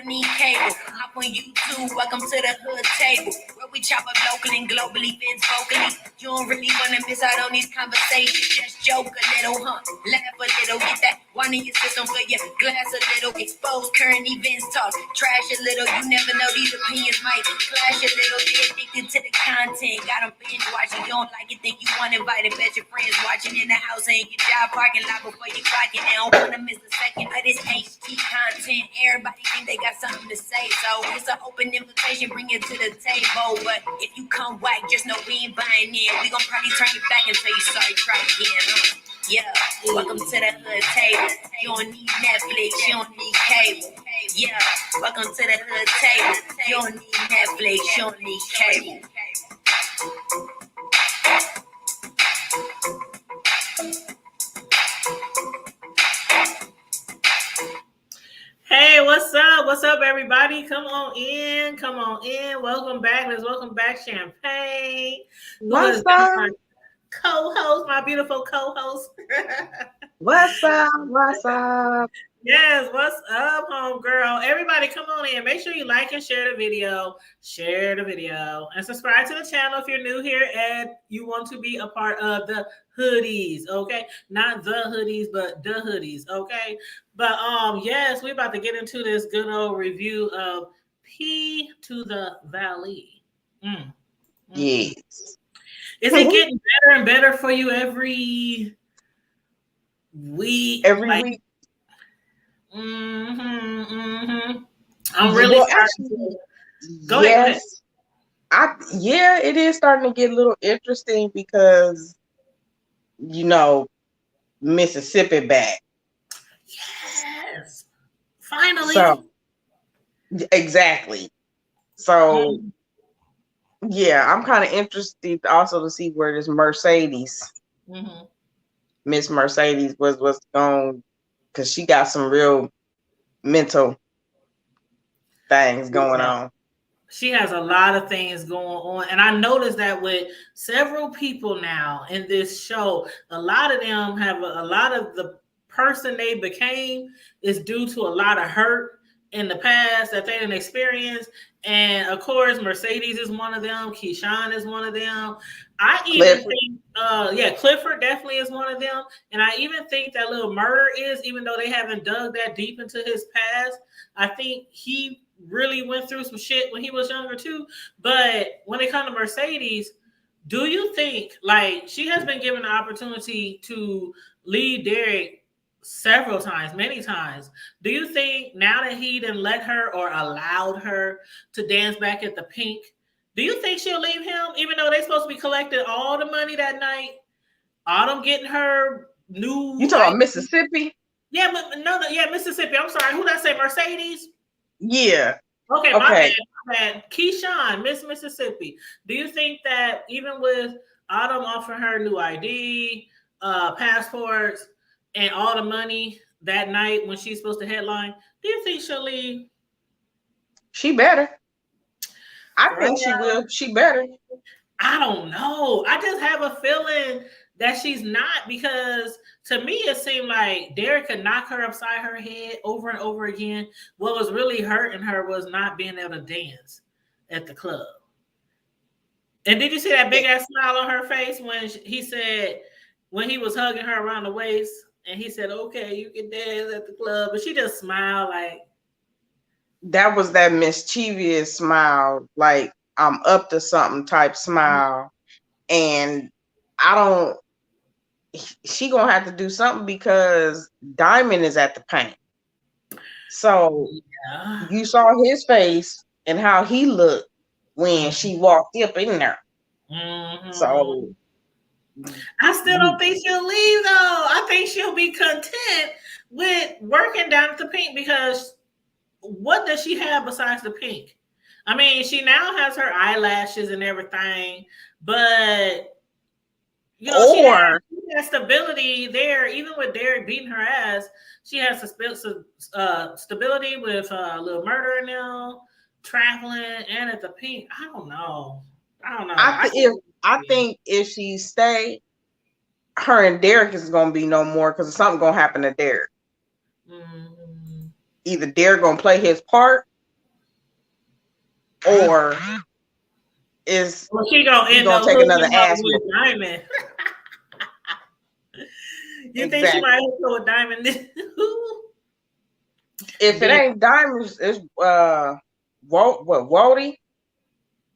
don't need cable. Hop on YouTube, welcome to the hood table. Where we chop up locally and globally, fans vocally. You don't really wanna miss out on these conversations. Just joke a little, huh? Laugh a little, get that wine in your system for your glass a little. Expose current events, talk trash a little. You never know, these opinions might clash a little. Get addicted to the content. Got them binge watching. You don't like it, think you want invited. Bet your friends watching in the house and your job parking lot before you clock it. They don't wanna miss a second of this HD content. Everybody think they got something to say, so it's an open invitation. Bring it to the table. But if you come whack, just know we ain't buying in. We gon' probably turn you back and tell you sorry, try again. Yeah, welcome to the hood table. You don't need Netflix, you don't need cable. Yeah, welcome to the hood table. You don't need Netflix, you don't need cable. Hey, what's up? What's up, everybody? Come on in. Come on in. Welcome back. Let's welcome back Champagne. What's up? My co-host, my beautiful co-host. What's up? What's up? Yes, what's up, homegirl? Everybody, come on in. Make sure you like and share the video. Share the video. And subscribe to the channel if you're new here and you want to be a part of the hoodies, okay? Not the hoodies, but the hoodies, okay? But yes, we're about to get into this good old review of P to the Valley. Yes. Is it getting better and better for you every week? Every week. I'm really actually, go ahead. Yeah, it is starting to get a little interesting because Mississippi back. Yes. Finally. So exactly. So yeah, I'm kind of interested also to see where this Mercedes, Miss Mercedes was going, because she got some real mental things going on. She has a lot of things going on. And I noticed that with several people now in this show, a lot of them have a lot of the person they became is due to a lot of hurt in the past that they didn't experience. And of course, Mercedes is one of them. Keyshawn is one of them. I even think, Clifford definitely is one of them. And I even think that Little Murder is, even though they haven't dug that deep into his past, I think he really went through some shit when he was younger too. But when it comes to Mercedes, do you think, like, she has been given the opportunity to lead Derek several times, many times. Do you think now that he didn't let her or allowed her to dance back at the Pink, do you think she'll leave him, even though they're supposed to be collecting all the money that night? Autumn getting her new... You talking about Mississippi? Yeah, Mississippi. I'm sorry. Who did I say? Mercedes? Yeah. Okay, my bad. Keyshawn, Miss Mississippi. Do you think that even with Autumn offering her new ID, passports, and all the money that night when she's supposed to headline, do you think she'll leave? She better. I think she will. She better. I don't know. I just have a feeling that she's not, because to me it seemed like Derek could knock her upside her head over and over again. What was really hurting her was not being able to dance at the club. And did you see that big ass smile on her face when he said, when he was hugging her around the waist, and he said, okay, you can dance at the club, but she just smiled like... That was that mischievous smile, like I'm up to something type smile. And she gonna have to do something because Diamond is at the Paint. So you saw his face and how he looked when she walked up in there. So I still don't think she'll leave though. I think she'll be content with working down at the Pink, because what does she have besides the Pink? I mean, she now has her eyelashes and everything, but she has stability there. Even with Derek beating her ass, she has stability with Little Murder now, traveling, and at the Pink. I don't know. I think if she stay, her and Derek is gonna be no more, because something gonna happen to Derek. Either Derek gonna play his part, or is she gonna he end gonna up take another hooking up ass with whooping? Diamond? You think she Exactly. might hook up with Diamond? If it ain't Diamonds, it's Wody.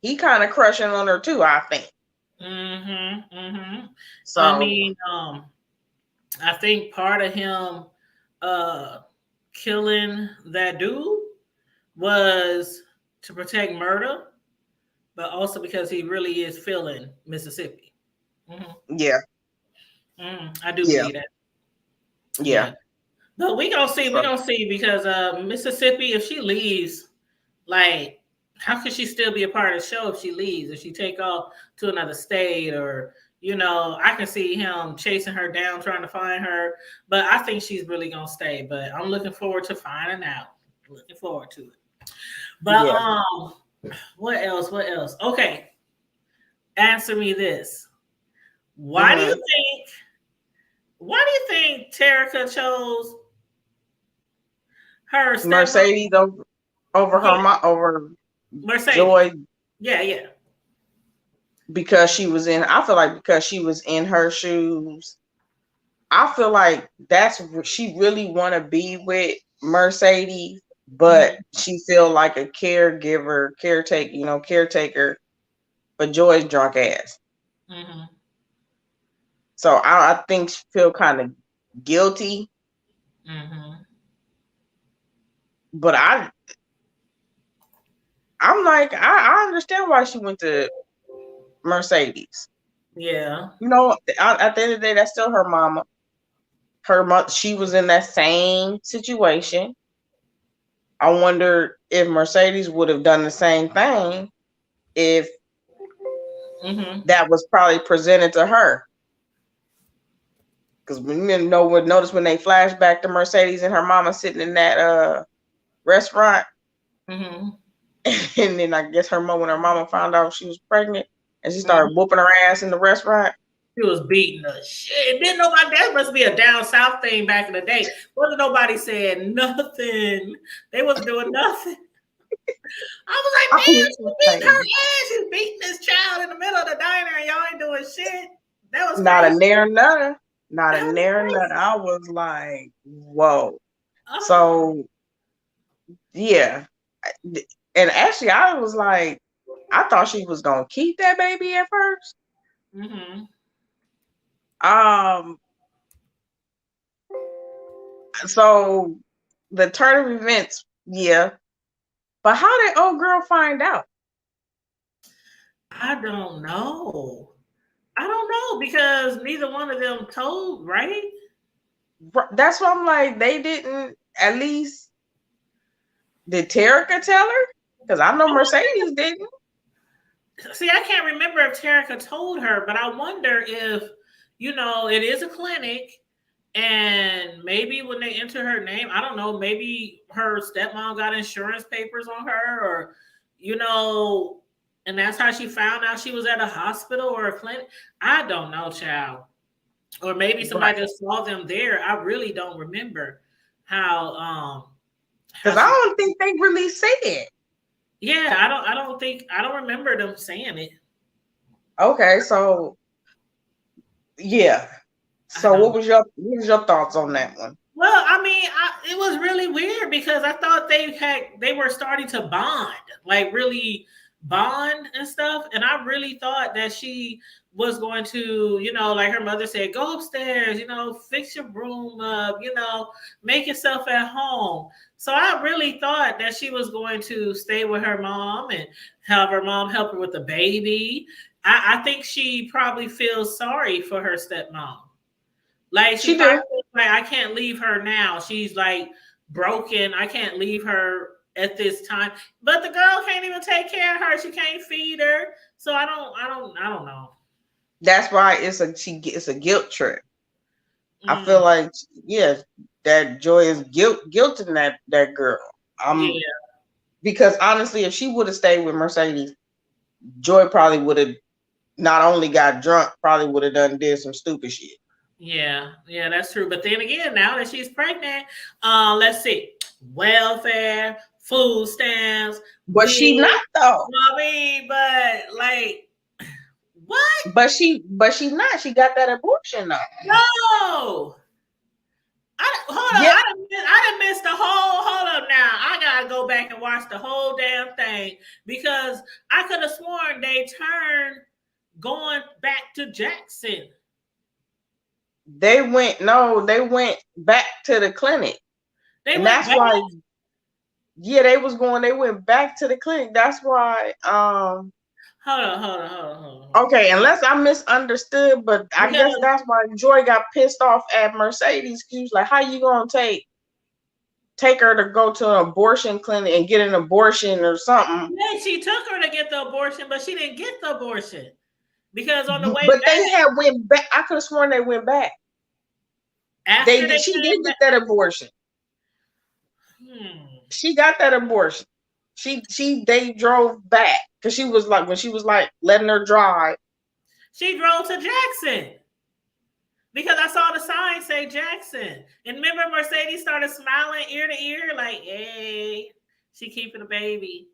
He kind of crushing on her too, I think. So I mean, I think part of him killing that dude was to protect Murda, but also because he really is feeling Mississippi. Yeah. I do believe that. Yeah. But we gonna see. We're gonna see because Mississippi, if she leaves, like, how could she still be a part of the show if she leaves? If she take off to another state, or I can see him chasing her down, trying to find her. But I think she's really gonna stay. But I'm looking forward to finding out. Looking forward to it. But what else? What else? Okay, answer me this. Why do you think Terica chose her Mercedes over Mercedes? Joy? Yeah. Because she was in her shoes. I feel like that's what she really want to be with Mercedes, but she feel like a caretaker for Joy's drunk ass. So I think she feel kind of guilty. But I'm like, I understand why she went to Mercedes. Yeah. At the end of the day, that's still her mama. Her mother, she was in that same situation. I wonder if Mercedes would have done the same thing if that was probably presented to her. Because notice when they flash back to Mercedes and her mama sitting in that restaurant, and then I guess when her mama found out she was pregnant, and she started whooping her ass in the restaurant. She was beating the shit. Didn't nobody? That must be a down south thing back in the day. Wasn't nobody saying nothing? They wasn't doing nothing. I was like, man, she beat her ass. She's beating this child in the middle of the diner, and y'all ain't doing shit. That was not crazy. a nair nutter. Not a nair nutter. I was like, whoa. So yeah. And actually, I was like, I thought she was gonna keep that baby at first. So the turn of events, yeah. But how did old girl find out? I don't know because neither one of them told, right? That's what I'm like. They didn't. At least did Terica tell her? Because I know Mercedes didn't. See, I can't remember if Terica told her, but I wonder if it is a clinic. And maybe when they enter her name, I don't know, maybe her stepmom got insurance papers on her, or, and that's how she found out she was at a hospital or a clinic. I don't know, child. Or maybe somebody just saw them there. I really don't remember how. Because I don't think they really said it. Yeah, I don't remember them saying it. Okay, so yeah. So what was your thoughts on that one? Well, I mean, it was really weird because I thought they were starting to bond, like really bond and stuff. And I really thought that she was going to, like her mother said, go upstairs, fix your room up, make yourself at home. So I really thought that she was going to stay with her mom and have her mom help her with the baby. I think she probably feels sorry for her stepmom. Like she did. Like, I can't leave her now. She's like broken. I can't leave her at this time. But the girl can't even take care of her. She can't feed her. So I don't know. That's why it's a guilt trip. I feel like that Joy is guilting that girl. Because honestly, if she would have stayed with Mercedes, Joy probably would have not only got drunk, probably would have did some stupid shit. Yeah, that's true. But then again, now that she's pregnant, let's see, welfare, food stamps. But she not though. I mean, but like, what? But she not. She got that abortion though. No. Hold Yep. on. I done missed the whole. Hold up now. I gotta go back and watch the whole damn thing because I could have sworn they turned going back to Jackson. They went back to the clinic. And that's why. Yeah, they went back to the clinic. That's why. Hold on. Okay, unless I misunderstood, but I guess that's why Joy got pissed off at Mercedes. She was like, "How you gonna take her to go to an abortion clinic and get an abortion or something?" Yeah, she took her to get the abortion, but she didn't get the abortion because on the way. But they had went back. I could have sworn they went back. She did get that abortion. She got that abortion. They drove back because she was like, when she was like letting her drive. She drove to Jackson because I saw the sign say Jackson. And remember, Mercedes started smiling ear to ear, like, "Hey, she keeping a baby."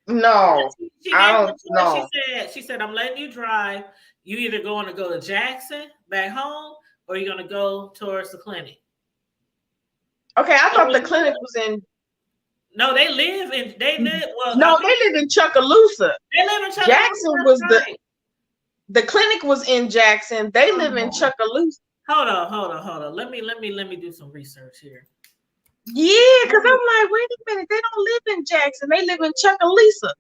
No, I don't know. She said, "I'm letting you drive. You either going to go to Jackson back home, or you're going to go towards the clinic." Okay, I thought the clinic was in. No, they live in. They live. Well, no, they live in Chucalissa. They live in Chucalissa. Jackson was the clinic was in Jackson. They live in Chucalissa. Hold on. Let me do some research here. Yeah, because I'm like, wait a minute. They don't live in Jackson. They live in Chucalissa.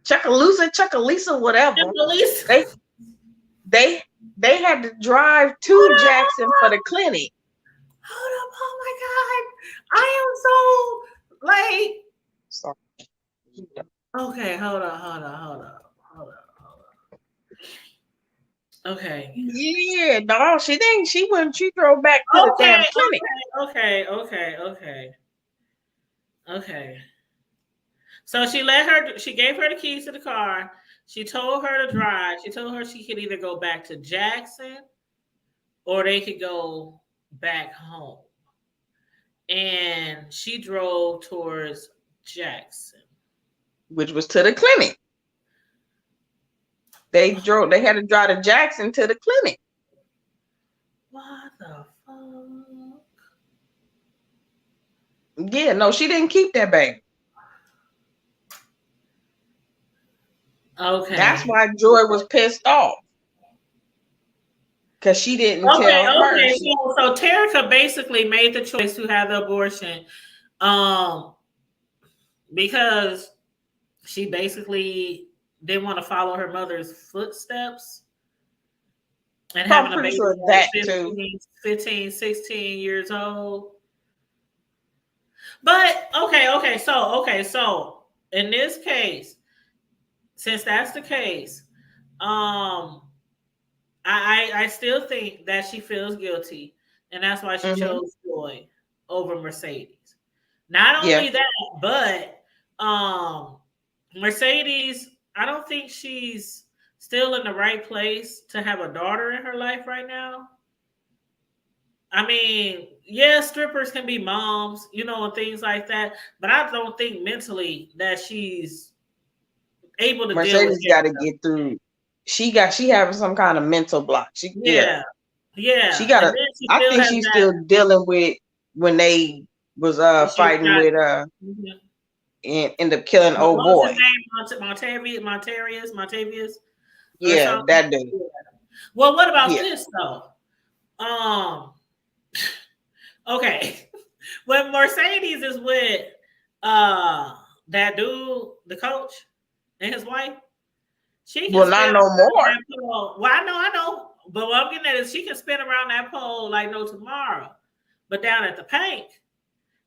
Chucalissa, whatever. Chucalissa. They had to drive to Jackson for the clinic. Hold up! Oh my God! I am so like. Sorry. Okay, hold on. Okay. Yeah, no, she didn't. She drove back to the damn clinic. Okay. So she gave her the keys to the car. She told her to drive. She told her she could either go back to Jackson or they could go back home. And she drove towards Jackson, which was to the clinic. They had to drive to Jackson to the clinic. What the fuck? Yeah, no, she didn't keep that baby. Okay. That's why Joy was pissed off. Because she didn't tell her. Okay. So Terica basically made the choice to have the abortion because she basically didn't want to follow her mother's footsteps. And having a baby at 15, 16 years old. But okay. So in this case, since that's the case, I still think that she feels guilty, and that's why she chose Joy over Mercedes. Not only that, but Mercedes, I don't think she's still in the right place to have a daughter in her life right now. I mean, strippers can be moms, and things like that, but I don't think mentally that she's able to Mercedes got to get through. She having some kind of mental block. She got to. I think she's still dealing with when they was fighting with and end up killing old boy. Montavious. Yeah, that dude. Well, what about this though? Okay, when Mercedes is with that dude, the coach, and his wife. She can not no more. Well, I know. But what I'm getting at is she can spin around that pole like no tomorrow. But down at the Pink,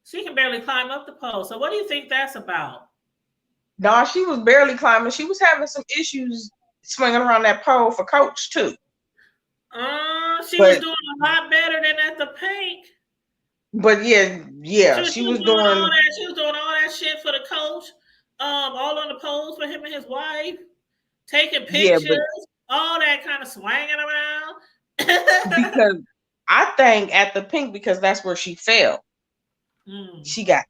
she can barely climb up the pole. So what do you think that's about? No, she was barely climbing. She was having some issues swinging around that pole for Coach too. She was doing a lot better than at the Pink. But she was doing all that. She was doing all that shit for the coach. All on the poles for him and his wife. Taking pictures, all that kind of swinging around. Because I think at the Pink, because that's where she fell. She got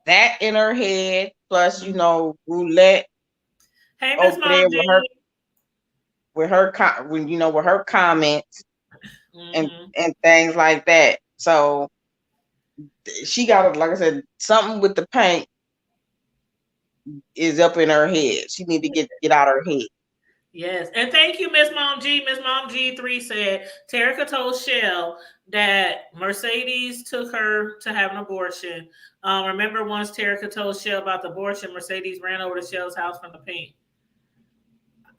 that in her head, plus roulette. Hey, Miss over there Mom with her comments and things like that. So she got, like I said, something with the paint is up in her head. She need to get out her head. Yes, and thank you, Miss Mom G. Miss Mom G3 said Terica told Shell that Mercedes took her to have an abortion. Remember once Terica told Shell about the abortion, Mercedes ran over to Shell's house from the paint.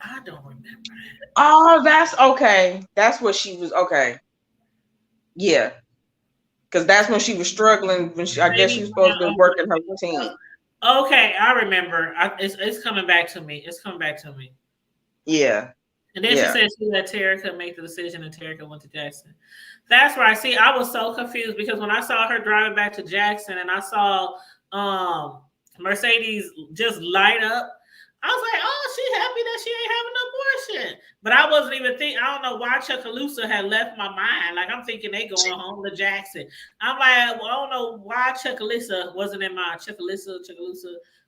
I don't remember that. Oh, that's okay. That's what she was. Okay. Yeah. Because that's when she was struggling. I guess she was supposed to be working her routine. Okay, I remember. It's coming back to me. It's coming back to me. Yeah. And then she said she let Terica make the decision, and Terica went to Jackson. That's right. See, I was so confused because when I saw her driving back to Jackson and I saw Mercedes just light up, I was like, oh, she's happy that she ain't having an abortion. But I wasn't even thinking, I don't know why Chucalissa had left my mind. Like, I'm thinking they going home to Jackson. I'm like, well, I don't know why Chucalissa wasn't in my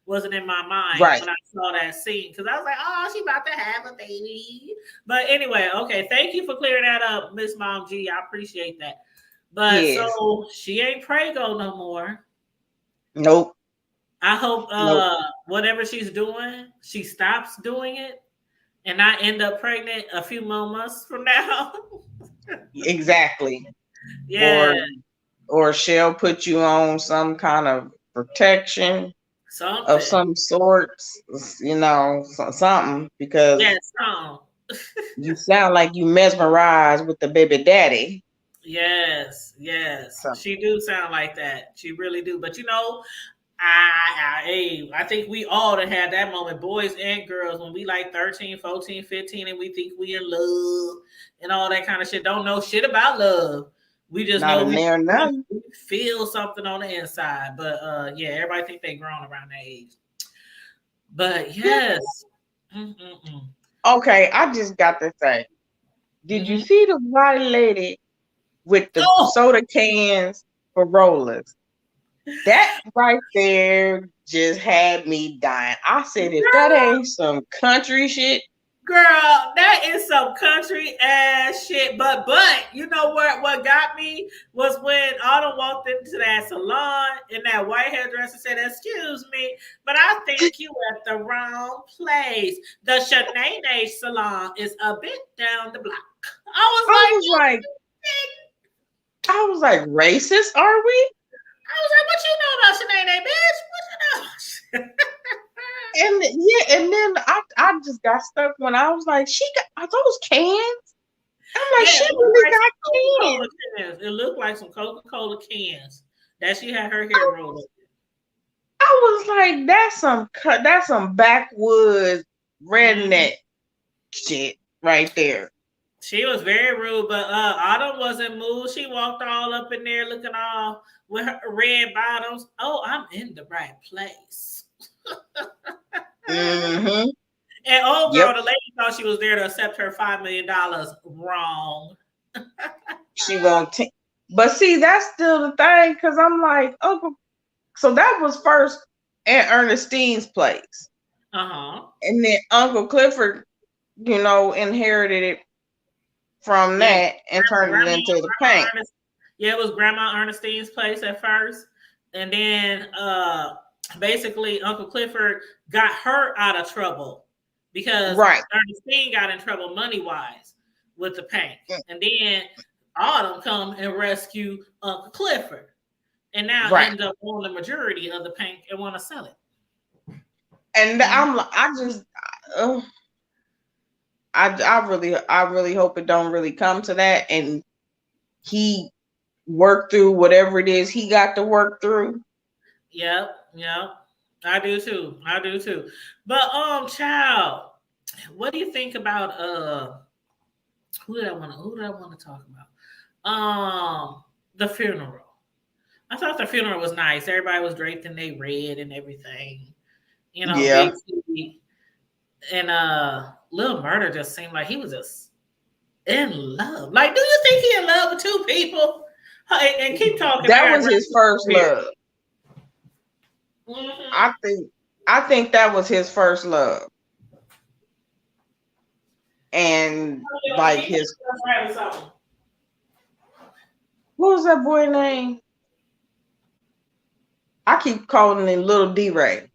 wasn't in my mind when I saw that scene. Because I was like, oh, she about to have a baby. But anyway, okay. Thank you for clearing that up, Miss Mom G. I appreciate that. But so she ain't Prego no more. Nope. I hope whatever she's doing, she stops doing it and not end up pregnant a few more months from now. Exactly. Yeah. Or she'll put you on some kind of protection of some sort, something, because you sound like you mesmerized with the baby daddy. Yes. She do sound like that. She really do. But I think we all had that moment, boys and girls, when we like 13, 14, 15, and we think we in love and all that kind of shit. Don't know shit about love. We just know we feel something on the inside. But everybody think they grown around that age. But yes. Okay, I just got to say, did you see the white lady with the soda cans for rollers? That right there just had me dying. I said, if that ain't some country shit. Girl, that is some country ass shit. But you know what got me was when Autumn walked into that salon and that white hairdresser said, excuse me, but I think you at the wrong place. The Shanae salon is a bit down the block. I was like, racist, are we? I was like, what you know about Shanae, bitch? What you know? And then I just got stuck when I was like, are those cans? I'm like, she really got cans. It looked like some Coca-Cola cans that she had her hair rolled up. I was like, that's some backwoods redneck shit right there. She was very rude, but Autumn wasn't moved. She walked all up in there looking all with her red bottoms. Oh, I'm in the right place. And girl, the lady thought she was there to accept her $5 million. Wrong. She won't take. But see, that's still the thing, because I'm like, so that was first Aunt Ernestine's place. And then Uncle Clifford, inherited it from that and turned it into the paint. Yeah, it was Grandma Ernestine's place at first. And then basically Uncle Clifford got her out of trouble because Ernestine got in trouble money-wise with the paint. And then Autumn come and rescue Uncle Clifford. And now end up on the majority of the paint and want to sell it. And I really hope it don't really come to that, and he worked through whatever it is he got to work through. Yep. I do too. But child, what do you think about who did I want to talk about? The funeral. I thought the funeral was nice. Everybody was draped in their red and everything. Big TV. And Lil Murder just seemed like he was just in love. Like, do you think he in love with two people? And keep talking. That was his first love. Mm-hmm. I think that was his first love. And like what was that boy name? I keep calling him Little D-Ray.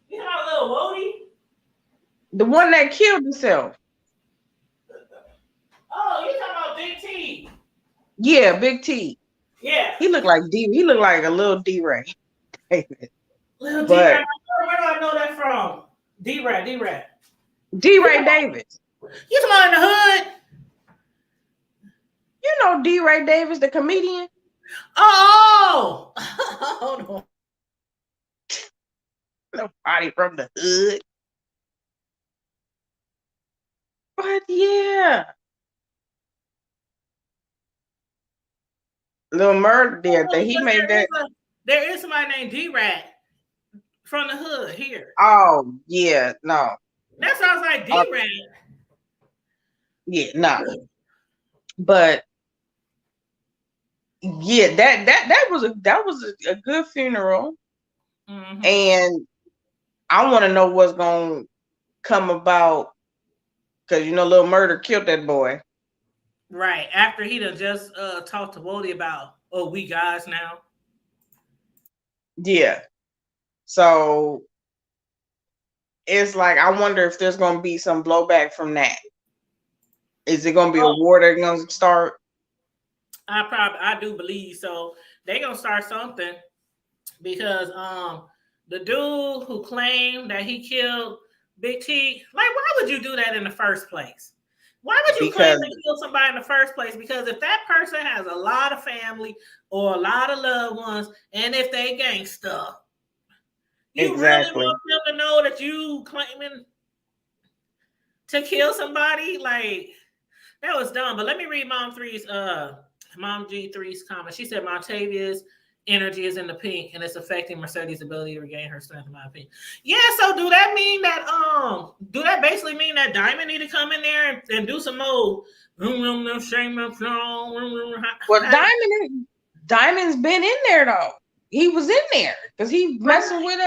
You know Little Wody? The one that killed himself. Oh, you talking about Big T? Yeah, Big T. Yeah. He looked like a little D-Ray. Little D-Ray. Where do I know that from? D-Ray. D-Ray Davis. You talking about in the hood? You know D-Ray Davis, the comedian? Oh! Hold on. Nobody from the hood. But yeah. Little Murder did that. He made that. There is somebody named D-Rat from the hood here. Oh, yeah, no. That sounds like D-Rat. Yeah, no. But yeah, that was a good funeral. Mm-hmm. And I want to know what's gonna come about, because Little Murder killed that boy. Right. After he done just talked to Wody about, oh, we guys now. Yeah. So it's like, I wonder if there's gonna be some blowback from that. Is it gonna be a war that's gonna start? I do believe so. They gonna start something, because the dude who claimed that he killed Big T, like, why would you do that in the first place? Why would you claim to kill somebody in the first place? Because if that person has a lot of family or a lot of loved ones, and if they gangster, you really want them to know that you claiming to kill somebody? Like, that was dumb. But let me read Mom G3's comment. She said Montavious energy is in the pink, and it's affecting Mercedes' ability to regain her strength, in my opinion. Yeah, so do that mean that basically mean that Diamond need to come in there and do some more? Well, Diamond's been in there though. He was in there because he messing with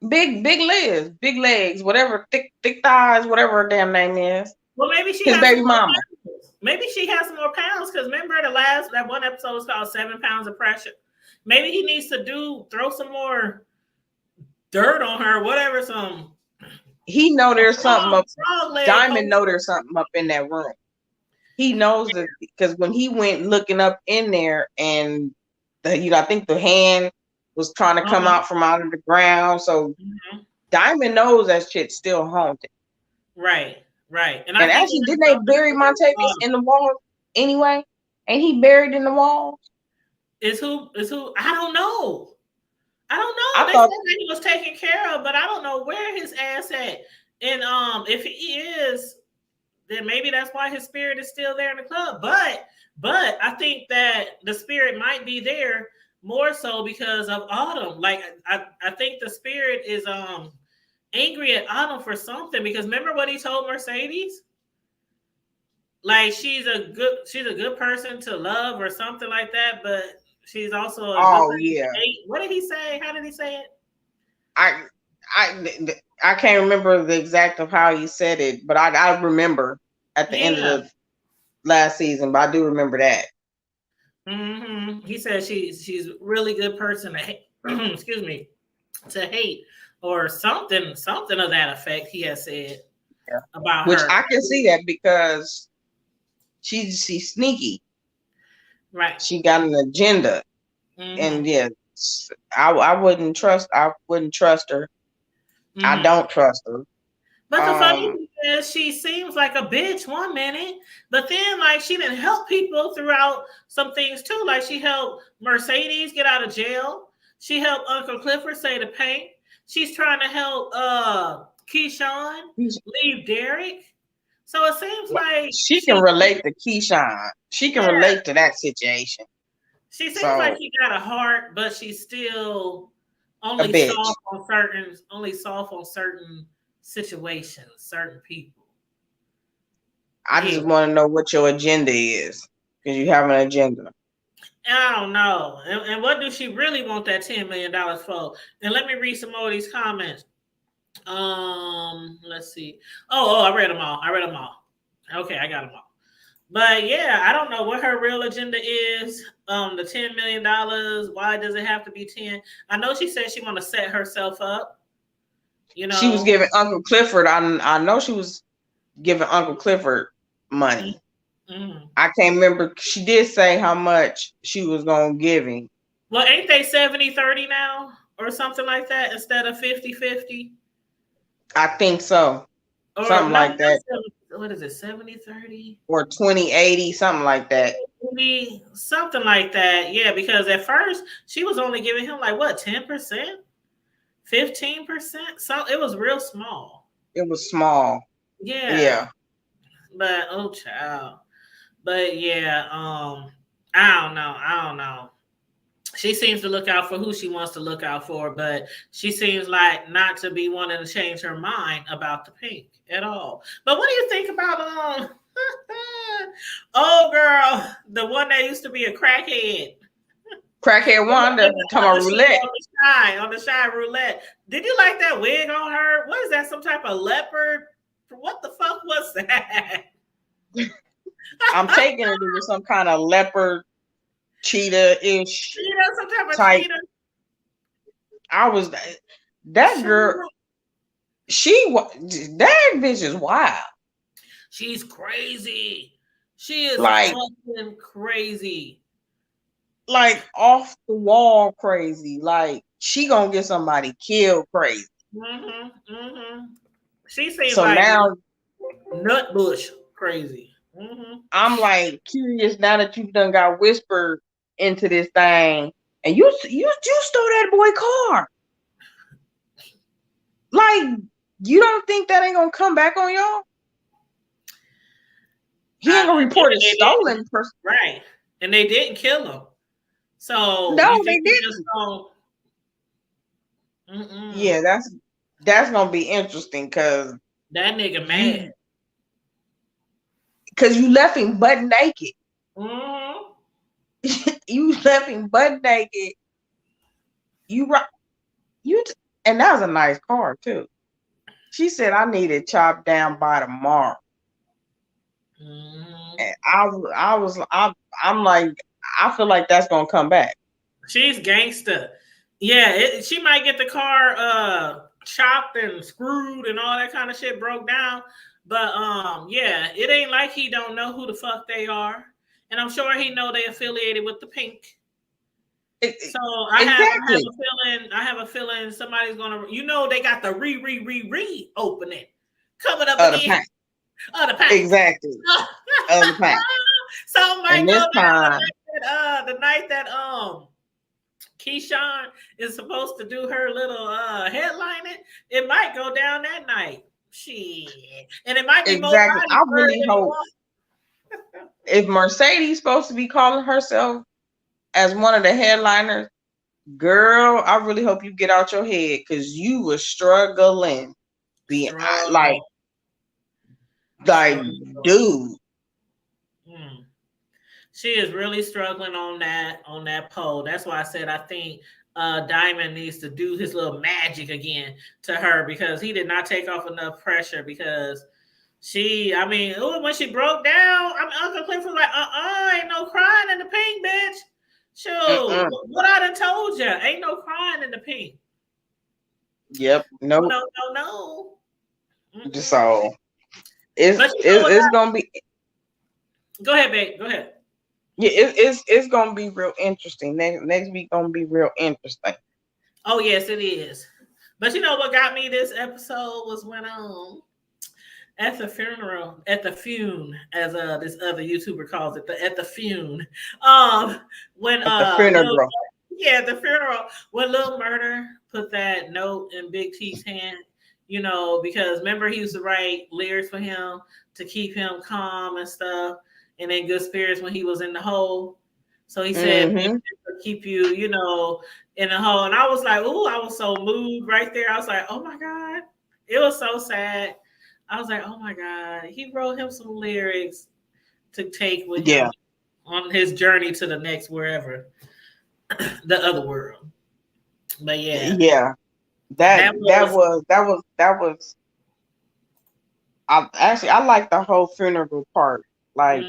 Big Liz, big legs, whatever, thick thighs, whatever her damn name is. Well, maybe she his baby mama. Maybe she has some more pounds, because remember that one episode was called 7 Pounds of Pressure. Maybe he needs to throw some more dirt on her, whatever. He know there's something up. Diamond know there's something up in that room. He knows that, because when he went looking up in there, and I think the hand was trying to come out from out of the ground. So Diamond knows that shit's still haunted. Right. And actually, didn't they bury Montavious in the walls anyway? Ain't he buried in the walls? Is who? I don't know. They said that he was taken care of, but I don't know where his ass at. And if he is, then maybe that's why his spirit is still there in the club. But I think that the spirit might be there more so because of Autumn. Like, I think the spirit is angry at Autumn for something, because remember what he told Mercedes? Like, she's a good person to love or something like that, but she's also a good person to hate. What did he say? How did he say it? I can't remember the exact of how he said it, but I remember at the end of the last season, but I do remember that. Mm-hmm. He said she's a really good person to hate. Excuse me, to hate. Or something of that effect, he has said about her. Which I can see that, because she's sneaky. Right. She got an agenda. And I wouldn't trust her. I don't trust her. But the funny thing is, she seems like a bitch one minute, but then, like, she didn't help people throughout some things too. Like, she helped Mercedes get out of jail. She helped Uncle Clifford say the paint. She's trying to help Keyshawn leave Derek. So it seems like she can relate to Keyshawn. She can relate to that situation. She seems like she got a heart, but she's still only soft on certain situations, certain people. I just want to know what your agenda is, because you have an agenda. I don't know. And what do she really want that $10 million for? And let me read some more of these comments. Let's see. I read them all. Okay, I got them all. But yeah, I don't know what her real agenda is. The $10 million. Why does it have to be 10? I know she said she want to set herself up. You know, she was giving Uncle Clifford. I know she was giving Uncle Clifford money. Mm-hmm. I can't remember. She did say how much she was gonna give him. Well, ain't they 70-30 now or something like that instead of 50-50? I think so. Or something like that. What is it, 70-30? Or 20-80, something like that. Something like that. Yeah, because at first she was only giving him like what, 10%? 15%? So it was real small. It was small. Yeah. Yeah. But oh child. But yeah, I don't know. She seems to look out for who she wants to look out for, but she seems like not to be wanting to change her mind about the pink at all. But what do you think about oh girl, the one that used to be a crackhead? Crackhead Wanda, come on roulette. On the shy roulette. Did you like that wig on her? What is that? Some type of leopard? What the fuck was that? I'm taking it was some kind of leopard, cheetah-ish. Some type of type. Cheetah. I was that girl. That bitch is wild. She's crazy. She is like fucking crazy. Like off the wall crazy. Like she gonna get somebody killed crazy. She seems so like now Nutbush crazy. I'm like curious now that you've done got whispered into this thing, and you stole that boy car. Like, you don't think that ain't gonna come back on y'all? He ain't gonna report it stolen person, right? And they didn't kill him. So no, they didn't. Yeah, that's gonna be interesting because that nigga mad. Because you left him butt naked. You left him butt naked. And that was a nice car too. She said, "I need it chopped down by tomorrow." And I'm like, I feel like that's gonna come back. She's gangster. Yeah, she might get the car chopped and screwed and all that kind of shit broke down. But yeah, it ain't like he don't know who the fuck they are, and I'm sure he know they affiliated with the pink. So I have a feeling somebody's gonna, they got the re opening coming up again. The pack. Exactly. The pack. So might go down the night that Keyshawn is supposed to do her little headlining. It might go down that night. Shit. And it might be exactly. I really hope if Mercedes supposed to be calling herself as one of the headliners, girl, I really hope you get out your head because you were struggling. Like, dude. She is really struggling on that pole. That's why I said I think Diamond needs to do his little magic again to her because he did not take off enough pressure because when she broke down, Uncle Cliff was like, ain't no crying in the pink, bitch. Shoot, what I done told you, ain't no crying in the pink. Yep, no. So it's gonna be. Go ahead, babe. Go ahead. Yeah, it's gonna be real interesting. Next week gonna be real interesting. Oh yes, it is. But you know what got me this episode was when at the funeral, at the funeral, as this other YouTuber calls it, at the funeral. When the funeral. The funeral, when Lil Murder put that note in Big T's hand, because remember he used to write lyrics for him to keep him calm and stuff, and in good spirits when he was in the hole. So he said, keep you, in the hole. And I was like, ooh, I was so moved right there. I was like, oh my God. It was so sad. I was like, oh my God. He wrote him some lyrics to take with him. on his journey to the next wherever, the other world. But yeah, Yeah, that was. I like the whole funeral part. Like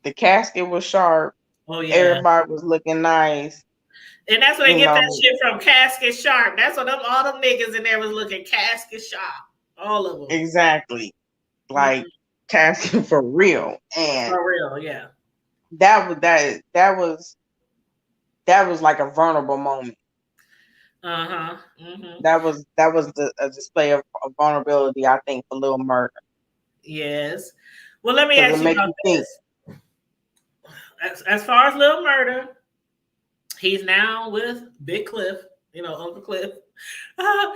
the casket was sharp. oh yeah, Everybody was looking nice. and that's where they You get that know, shit from. Casket sharp. That's what all them niggas in there was looking casket sharp. All of them. exactly. Like casket for real. And For real, yeah. that was like a vulnerable moment. Uh-huh. Mm-hmm. That was a display of vulnerability, I think, for Lil Murda. Yes. Well, let me Because ask it you make about you think. this. As far as Lil Murda, he's now with Big Cliff, Uncle Cliff. I'm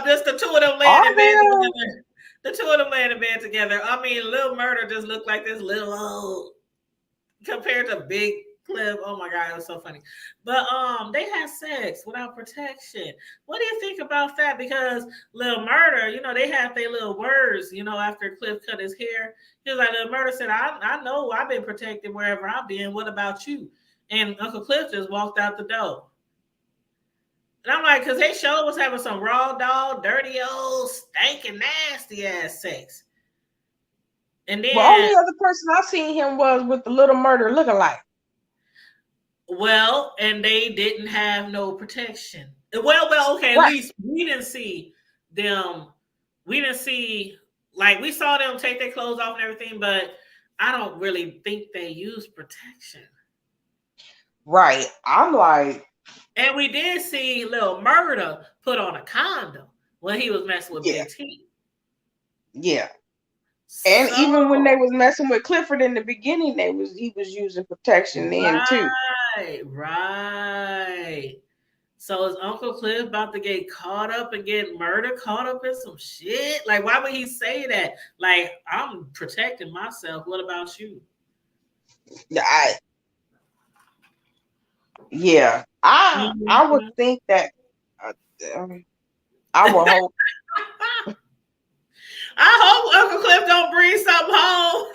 just the two of them laying in bed together. The two of them laying in bed together. I mean, Lil Murda just looked like this little old compared to Big Cliff. Oh my God, it was so funny. But they had sex without protection. What do you think about that? Because Lil Murda, they had their little words, after Cliff cut his hair. He was like, Lil Murda said, I know I've been protected wherever I've been. What about you? And Uncle Cliff just walked out the door. And I'm like, because they show was having some raw dog, dirty old, stinking, nasty ass sex. And then, well, only other person I seen him was with the Little Murder lookalike. Well, and they didn't have no protection. Well, okay, Right. at least we didn't see them. We didn't see, like, we saw them take their clothes off and everything, but I don't really think they used protection. Right. I'm like. And we did see Lil Murda put on a condom when he was messing with Big T. Yeah. And even when they was messing with Clifford in the beginning, he was using protection then too. Right. So is Uncle Cliff about to get caught up and get murdered, caught up in some shit? Like, why would he say that? Like, I'm protecting myself. What about you? I would think that I would hope. I hope Uncle Cliff don't bring something home.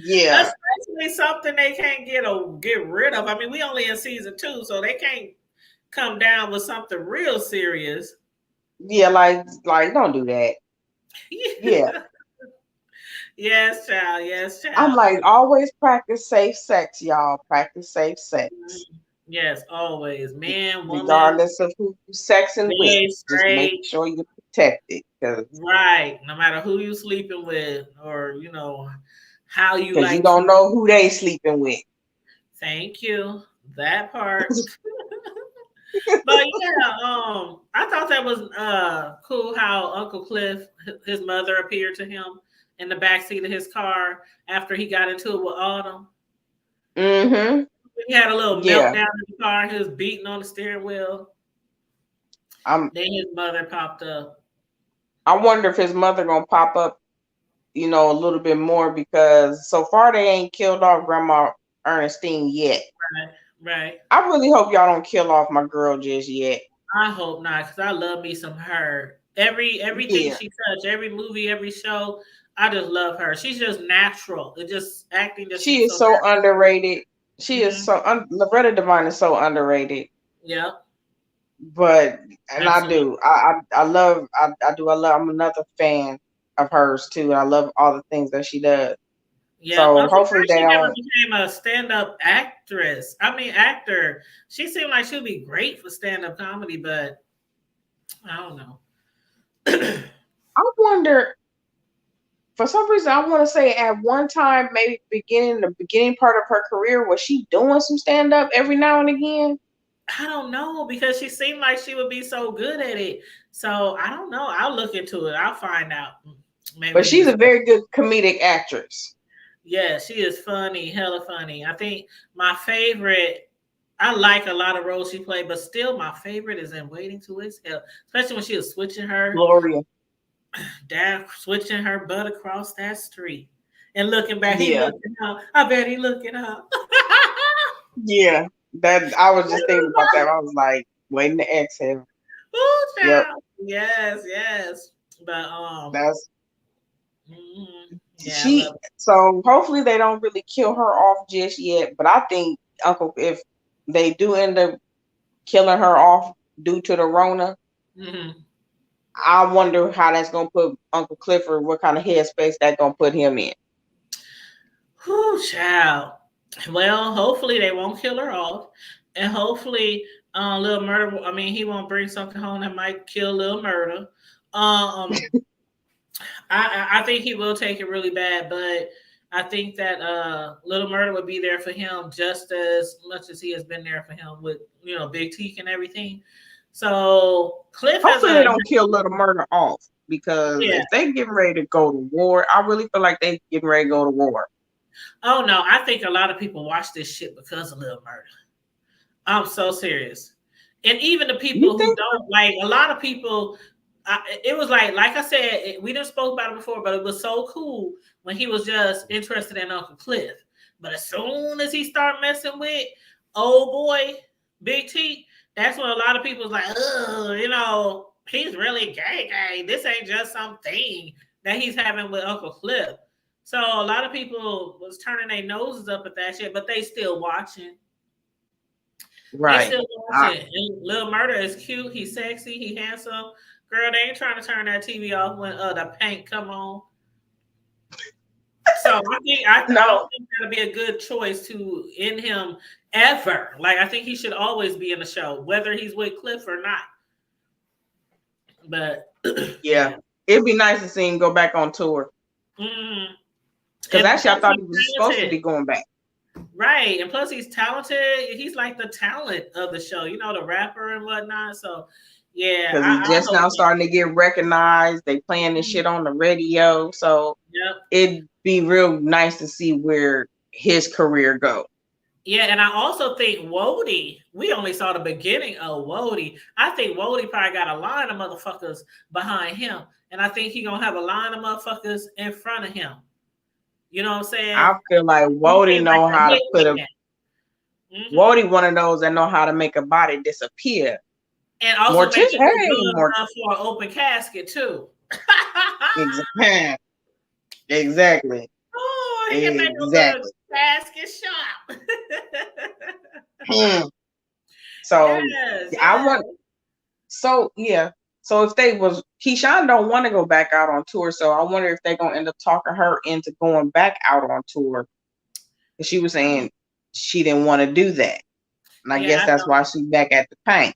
Yeah. Especially something they can't get rid of. I mean, we only in season 2, so they can't come down with something real serious. Yeah, like don't do that. Yeah. Yes, child. Yes, child. I'm like, always practice safe sex, y'all. Practice safe sex. Yes, always. Man, woman. Regardless of who you're sexing with. Just make sure you're protected. Right. No matter who you sleeping with or, how you like. Because you don't know who they sleeping with. Thank you. That part. But yeah, I thought that was cool how Uncle Cliff, his mother appeared to him in the backseat of his car after he got into it with Autumn. Mm-hmm. He had a little meltdown in the car. He was beating on the steering wheel. Then his mother popped up. I wonder if his mother gonna pop up, a little bit more, because so far they ain't killed off Grandma Ernestine yet. Right. I really hope y'all don't kill off my girl just yet. I hope not, because I love me some her. Everything she touched, every movie, every show, I just love her. She's just natural. It's just acting. She is so underrated. She is so Loretta Devine is so underrated. Yeah. But I love I'm another fan of hers too, and I love all the things that she does. Yeah, so hopefully she never became a stand-up actress. I mean, actor. She seemed like she'd be great for stand-up comedy, but I don't know. I wonder. For some reason, I want to say at one time, maybe the beginning part of her career, was she doing some stand-up every now and again? I don't know, because she seemed like she would be so good at it. So I don't know. I'll look into it. I'll find out. Maybe. But she's a very good comedic actress. Yeah, she is funny, hella funny. I think my favorite, I like a lot of roles she played, but still my favorite is in Waiting to Exhale, especially when she was switching her switching her butt across that street and looking back. He looking up. I bet he looking up. Yeah, that I was just thinking about that. I was like, Waiting to Exhale. Ooh, child. Yep. Yes. But that's So hopefully they don't really kill her off just yet. But I think if they do end up killing her off due to the Rona, I wonder how that's gonna put Uncle Clifford, what kind of headspace that gonna put him in. Whew, child. Well, hopefully they won't kill her off, and hopefully, Lil Murder. I mean, he won't bring something home that might kill Lil Murder. I think he will take it really bad, but I think that Little Murder would be there for him just as much as he has been there for him with Big Teak and everything. So Cliff, hopefully they don't kill Little Murder off, because if they getting ready to go to war, I really feel like they getting ready to go to war. Oh no, I think a lot of people watch this shit because of Little Murder. I'm so serious, and even the people who don't like, a lot of people. It was like I said, we didn't spoke about it before, but it was so cool when he was just interested in Uncle Cliff. But as soon as he started messing with old boy Big T, that's when a lot of people was like, oh, he's really gay. This ain't just something that he's having with Uncle Cliff. So a lot of people was turning their noses up at that shit, but they still watching. Right. They still watching. And Lil Murder is cute. He's sexy. He handsome. Girl, they ain't trying to turn that TV off when the paint come on. So I don't think that'll be a good choice to end him ever. Like, I think he should always be in the show, whether he's with Cliff or not. But yeah, it'd be nice to see him go back on tour. Because actually, I thought he was supposed to be going back. Right, and plus he's talented. He's like the talent of the show, the rapper and whatnot. So. Yeah, because he's just now starting to get recognized. They playing this shit on the radio, so it'd be real nice to see where his career go. Yeah, and I also think Wody. We only saw the beginning of Wody. I think Wody probably got a line of motherfuckers behind him, and I think he gonna have a line of motherfuckers in front of him. You know what I'm saying? I feel like Wody know how to put a. Wody one of those that know how to make a body disappear. And also make it good enough for an open casket too. Exactly. Oh, he can make a good casket shop. So I want. So yeah. So if they was Keyshawn don't want to go back out on tour, so I wonder if they're gonna end up talking her into going back out on tour. Because she was saying she didn't want to do that, and I guess that's why she's back at the Pink.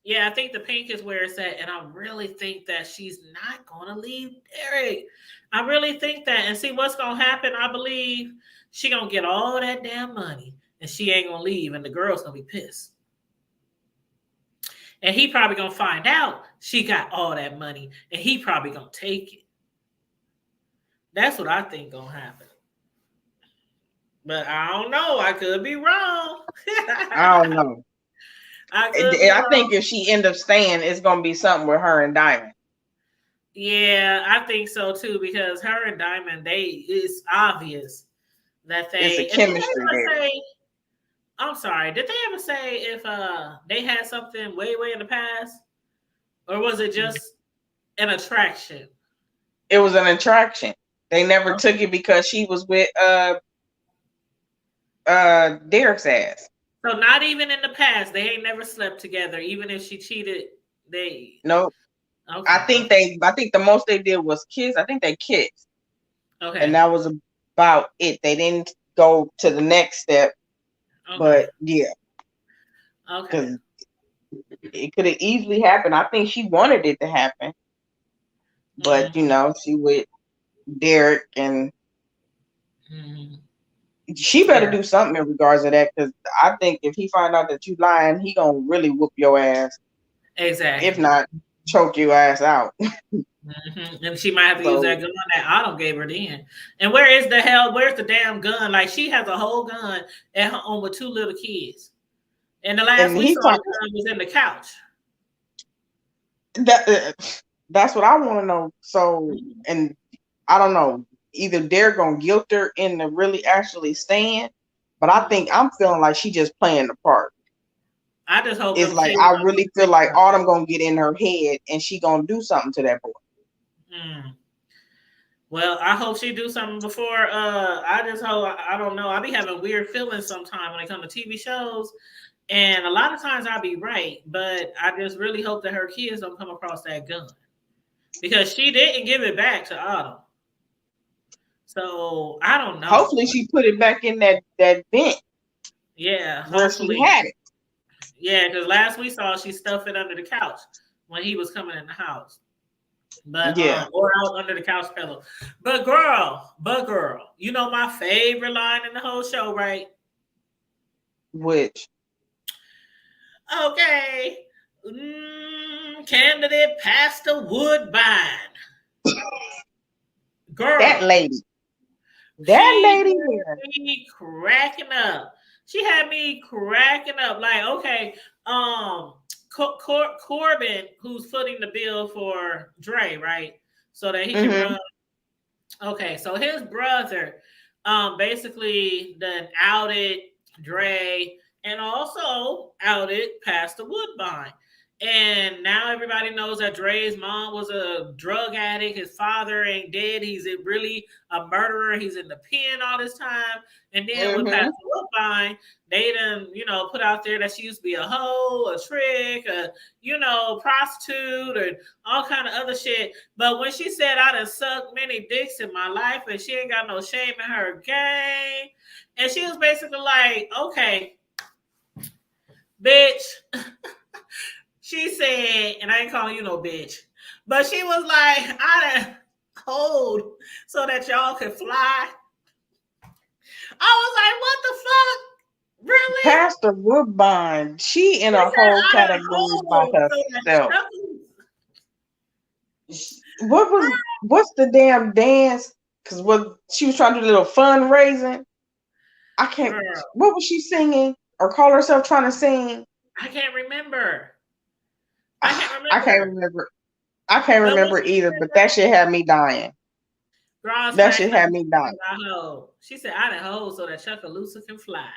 Yeah, I think the Pink is where it's at, and I really think that she's not going to leave Derek. I really think that, and see what's going to happen. I believe she going to get all that damn money, and she ain't going to leave, and the girl's going to be pissed. And he probably going to find out she got all that money, and he probably going to take it. That's what I think going to happen. But I don't know. I could be wrong. I don't know. I think if she end up staying, it's gonna be something with her and Diamond. Yeah, I think so too, because her and Diamond, it's obvious that it's a chemistry there. I'm sorry, did they ever say if they had something way in the past, or was it just an attraction? It was an attraction. They never took it because she was with Derek's ass. So not even in the past, they ain't never slept together. Even if she cheated, nope. Okay. I think the most they did was kiss. I think they kissed. Okay. And that was about it. They didn't go to the next step. Okay. But yeah. Okay. Because it could have easily happened. I think she wanted it to happen. But she with Derek and she better do something in regards to that, because I think if he find out that you lying, he gonna really whoop your ass. Exactly. If not, choke your ass out. And she might have to use that gun that Autumn gave her then. And where's the damn gun? Like, she has a whole gun at home with 2 little kids. And the last we saw the gun was in the couch. That's what I want to know. So, and I don't know. Either they're gonna guilt her into really actually staying, but I think I'm feeling like she just playing the part. I just hope it's like I really feel like Autumn gonna get in her head and she gonna do something to that boy. Well, I hope she do something before. I just hope. I don't know. I be having weird feelings sometimes when it comes to TV shows, and a lot of times I be right, but I just really hope that her kids don't come across that gun because she didn't give it back to Autumn. So I don't know. Hopefully, she put it back in that vent. Yeah, where hopefully. she had it. Yeah, because last we saw she stuffed it under the couch when he was coming in the house. But yeah, or out under the couch pillow. But girl, you know my favorite line in the whole show, right? Which? Okay. Candidate Pastor Woodbine. Girl. That lady. That lady had me cracking up. She had me cracking up. Like, okay, Corbin, who's footing the bill for Dre, right? So that he can run. Okay, so his brother basically then outed Dre and also outed Pastor Woodbine. And now everybody knows that Dre's mom was a drug addict. His father ain't dead. He's really a murderer. He's in the pen all this time. And then with Pastor Woodbine, they done, put out there that she used to be a hoe, a trick, a, prostitute, and all kind of other shit. But when she said, I done sucked many dicks in my life and she ain't got no shame in her game. And she was basically like, okay, bitch. She said, and I ain't calling you no bitch, but she was like, I done hold so that y'all could fly. I was like, what the fuck? Really? Pastor Woodbine, she in a whole category by herself. What's the damn dance? Because what she was trying to do a little fundraising. I can't. Girl. What was she singing or call herself trying to sing? I can't remember. I can't remember either, but that shit had me dying. Girl, that shit had me dying. She said, I done hold so that Chuckaloosa can fly.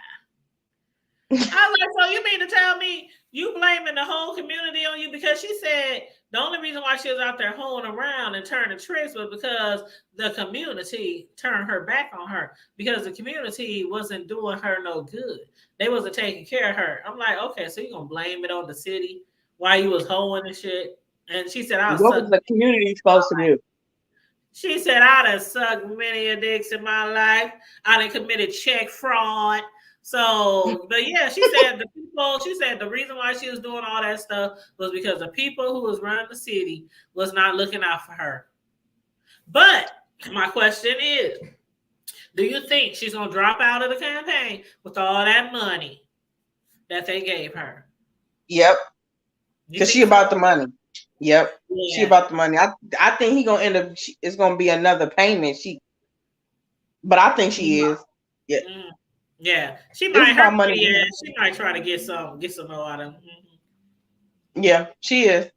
I was like, so you mean to tell me you blaming the whole community on you? Because she said the only reason why she was out there hoeing around and turning tricks was because the community turned her back on her because the community wasn't doing her no good. They wasn't taking care of her. I'm like, okay, so you're going to blame it on the city while you was hoeing and shit? And she said, what was the community supposed to do? She said, I done sucked many a dicks in my life. I done committed check fraud. So, but yeah, she said the reason why she was doing all that stuff was because the people who was running the city was not looking out for her. But my question is, do you think she's going to drop out of the campaign with all that money that they gave her? Yep. Because she about the money. Yep. Yeah. She about the money. I think he gonna end up. It's gonna be another payment. But I think she is. Yeah. Yeah. She might have money. Yeah. She might try to get some more out of him. Yeah, she is.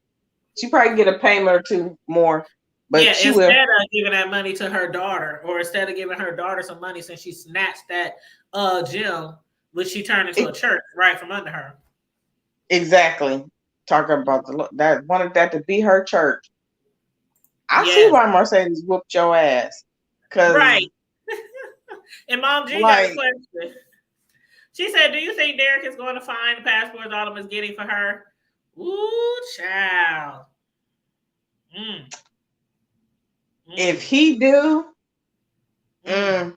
She probably get a payment or two more. But yeah, she instead will. of giving that money to her daughter, or instead of giving her daughter some money since she snatched that gym, which she turned into a church right from under her. Exactly. Talking about that wanted that to be her church. I see why Mercedes whooped your ass. Right. And Mom G got a question. She said, do you think Derek is going to find the passports Autumn is getting for her? Ooh, child. If he do, I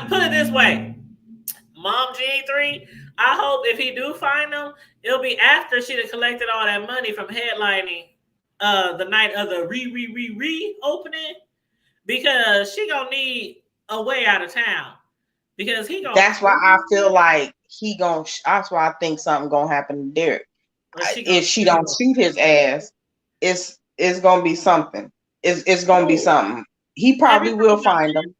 put it this way. Mom G3, I hope if he do find them, it'll be after she done collected all that money from headlining the night of the re-opening, because she gonna need a way out of town. Because he gonna. That's why I feel like that's why I think something gonna happen to Derek. If she don't shoot his ass, it's gonna be something. It's gonna be something. He probably will find them.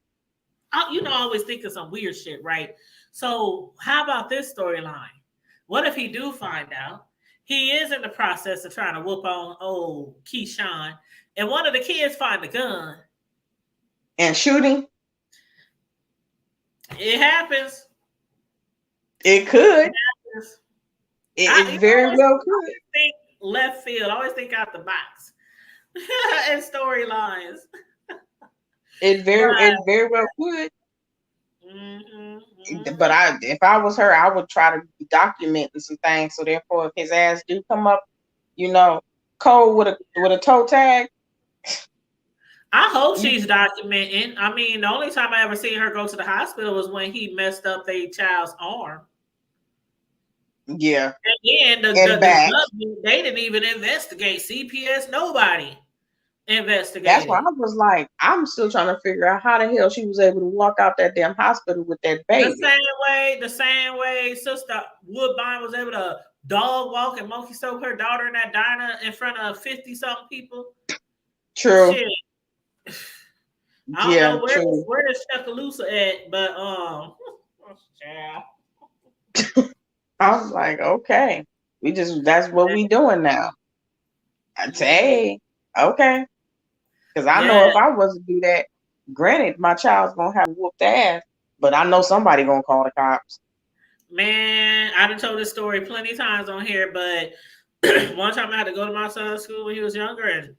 I always think of some weird shit, right? So how about this storyline? What if he do find out he is in the process of trying to whoop on old Keyshawn, and one of the kids find the gun and shooting? It happens. It could. It very well could. Think left field. I always think out the box. and storylines. It very well could. But if I was her, I would try to be documenting some things. So therefore, if his ass do come up, cold with a toe tag. I hope she's documenting. I mean, the only time I ever seen her go to the hospital was when he messed up their child's arm. Yeah. And then the government, they didn't even investigate. CPS, nobody investigated. That's why I was like, I'm still trying to figure out how the hell she was able to walk out that damn hospital with that baby. The same way Sister Woodbine was able to dog walk and monkey soap her daughter in that diner in front of 50-something people. True. Shit. I don't know where is Chuckaloosa at, but I was like, okay, that's what we doing now. I'd say, okay, because I know if I was to do that, granted, my child's gonna have whooped ass, but I know somebody gonna call the cops. Man, I done told this story plenty of times on here, but one time I had to go to my son's school when he was younger and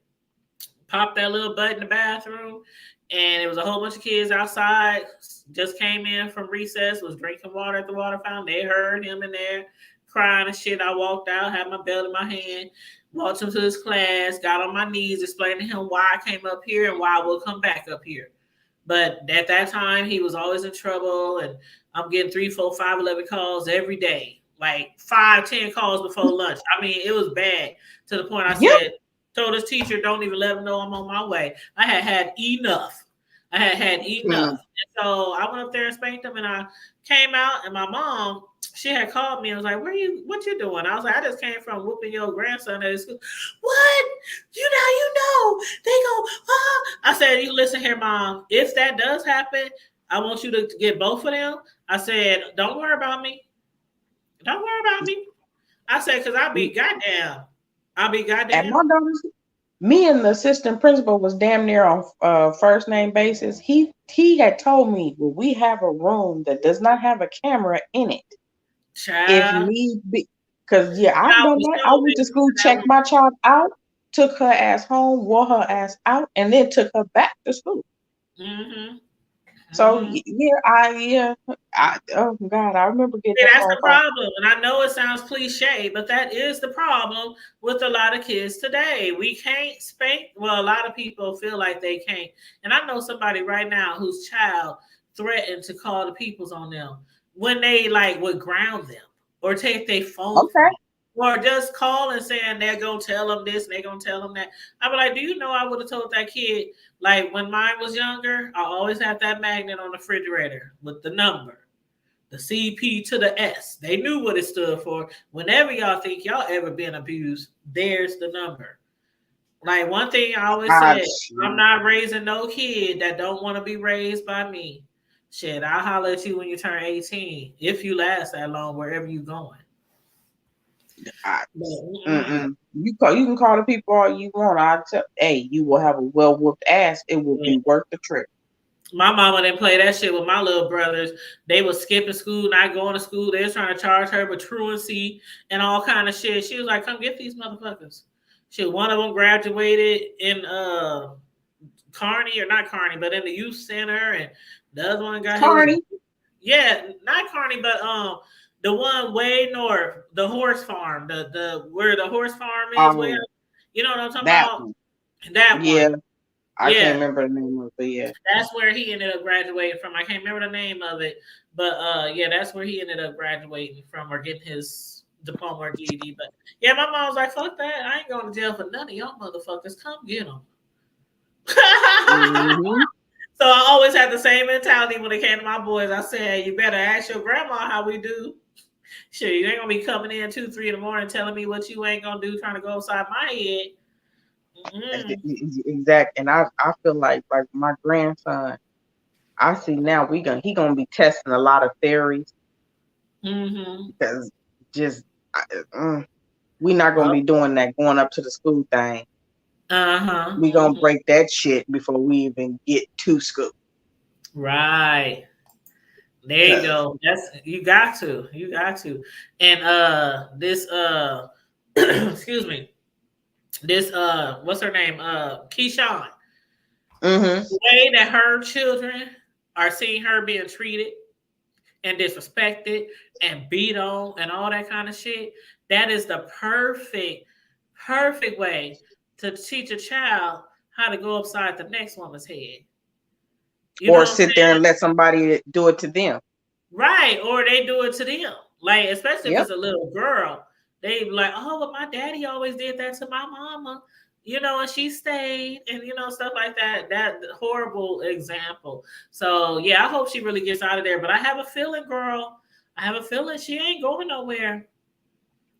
pop that little butt in the bathroom, and it was a whole bunch of kids outside, just came in from recess, was drinking water at the water fountain. They heard him in there crying and shit. I walked out, had my belt in my hand, walked him to his class, got on my knees, explained to him why I came up here and why I will come back up here. But at that time, he was always in trouble, and I'm getting 3, 4, 5, 11 calls every day, like 5, 10 calls before lunch. I mean, it was bad to the point I told his teacher, don't even let him know I'm on my way. I had enough. I had enough. And so I went up there and spanked him, and I came out, and my mom, she had called me and was like, what you doing? I was like, I just came from whooping your grandson at his school. What? You know, they go, I said, you listen here, Mom, if that does happen, I want you to get both of them. I said, don't worry about me. Don't worry about me. I said, because I'll be goddamn. And my daughters, me and the assistant principal was damn near on first name basis. He had told me, well, we have a room that does not have a camera in it. Child. If need be, because I've done that. I went to school, checked my child out, took her ass home, wore her ass out, and then took her back to school. So oh God, I remember getting. That's the problem, and I know it sounds cliche, but that is the problem with a lot of kids today. We can't spank. Well, a lot of people feel like they can't, and I know somebody right now whose child threatened to call the peoples on them when they would ground them or take their phone from them, or just call and saying they're gonna tell them this, they're gonna tell them that. I'd be like, do you know I would have told that kid, like when mine was younger, I always had that magnet on the refrigerator with the number, the CP to the S. They knew what it stood for. Whenever y'all think y'all ever been abused, there's the number. Like one thing I always said, I'm not raising no kid that don't want to be raised by me. Shit, I'll holler at you when you turn 18, if you last that long, wherever you going. You can call the people all you want. I tell, hey, you will have a well whooped ass. It will be worth the trip. My mama didn't play that shit with my little brothers. They was skipping school, not going to school. They was trying to charge her with truancy and all kind of shit. She was like, "Come get these motherfuckers." Shit, one of them graduated in Kearney, or not Kearney, but in the youth center, and the other one got Kearney. Not Kearney, but the one way north, the horse farm, the where the horse farm is. Where, you know what I'm talking about? One. That one. I can't remember the name of it. That's where he ended up graduating from. I can't remember the name of it, but that's where he ended up graduating from or getting his diploma or GED. But my mom was like, "Fuck that! I ain't going to jail for none of y'all motherfuckers. Come get them." So I always had the same mentality when it came to my boys. I said, "You better ask your grandma how we do. Shit, you ain't gonna be coming in 2, 3 in the morning telling me what you ain't gonna do, trying to go upside my head." Exactly. And I feel like my grandson, I see now he gonna be testing a lot of theories, because we're not gonna be doing that going up to the school thing. We gonna break that shit before we even get to school. Right. There you go. You got to. And this excuse me. this what's her name? Keyshawn. Mm-hmm. The way that her children are seeing her being treated and disrespected and beat on and all that kind of shit, that is the perfect way to teach a child how to go upside the next woman's head. You Or sit there and let somebody do it to them. Right. Or they do it to them. Like, especially if Yep. it's a little girl, they be like, oh, well, my daddy always did that to my mama, you know, and she stayed and, you know, stuff like that. That horrible example. So, yeah, I hope she really gets out of there. But I have a feeling, girl, I have a feeling she ain't going nowhere.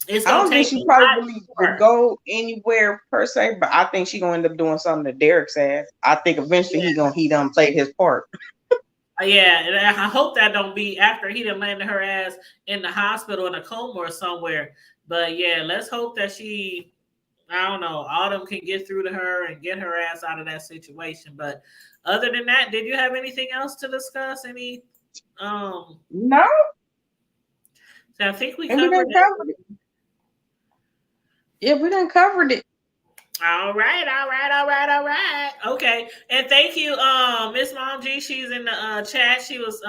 It's I gonna don't think take she probably would go anywhere per se, but I think she's gonna end up doing something to Derek's ass. I think eventually he done played his part. Yeah, and I hope that don't be after he done landed her ass in the hospital in a coma or somewhere. But yeah, let's hope that she, I don't know, Autumn can get through to her and get her ass out of that situation. But other than that, did you have anything else to discuss? Any No. So I think we And covered it. Yeah, we done covered it. All right. Okay. And thank you, Miss Mom G. She's in the chat. She was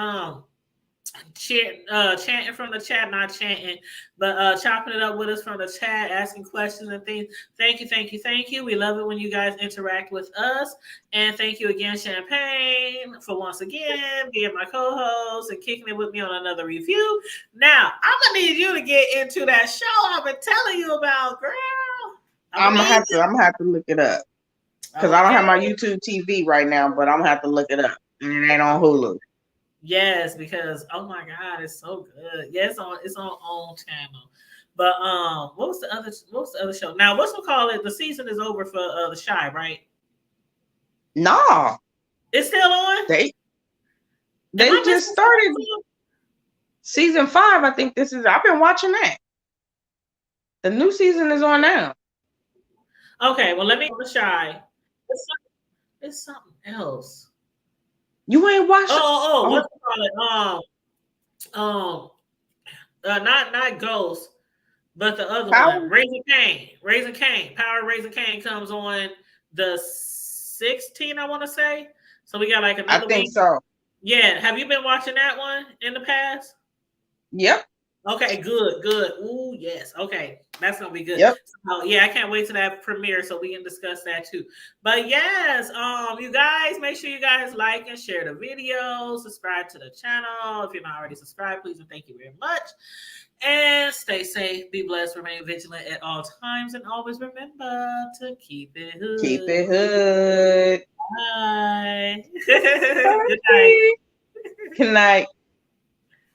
chanting from the chat, not chanting, but chopping it up with us from the chat, asking questions and things. Thank you. We love it when you guys interact with us. And thank you again, Champagne, for once again being my co-host and kicking it with me on another review. Now, I'm gonna need you to get into that show I've been telling you about, girl. I'm gonna have to look it up. Because I don't have my YouTube TV right now, but I'm gonna have to look it up. And it ain't on Hulu. Yes, because oh my god, it's so good. Yeah, it's on own channel. But what was the other show? Now, what's we call it? The season is over for The Chi, right? No. It's still on? They just started season 5. I think this is. I've been watching that. The new season is on now. Okay, well let me The Chi. It's something else. You ain't watching? What's it called? Not Ghost, but the other one, Raising Cain. Power Raising Cain comes on the 16th, I want to say. So we got like another week. I think so. Yeah. Have you been watching that one in the past? Yep. Okay, good. Ooh, yes. Okay, that's gonna be good. Yep. So, yeah, I can't wait to that premiere so we can discuss that too. But yes, you guys, make sure you guys like and share the video, subscribe to the channel if you're not already subscribed, please and thank you very much. And stay safe, be blessed, remain vigilant at all times, and always remember to keep it hood. Keep it hood. Bye. Good night. Good night.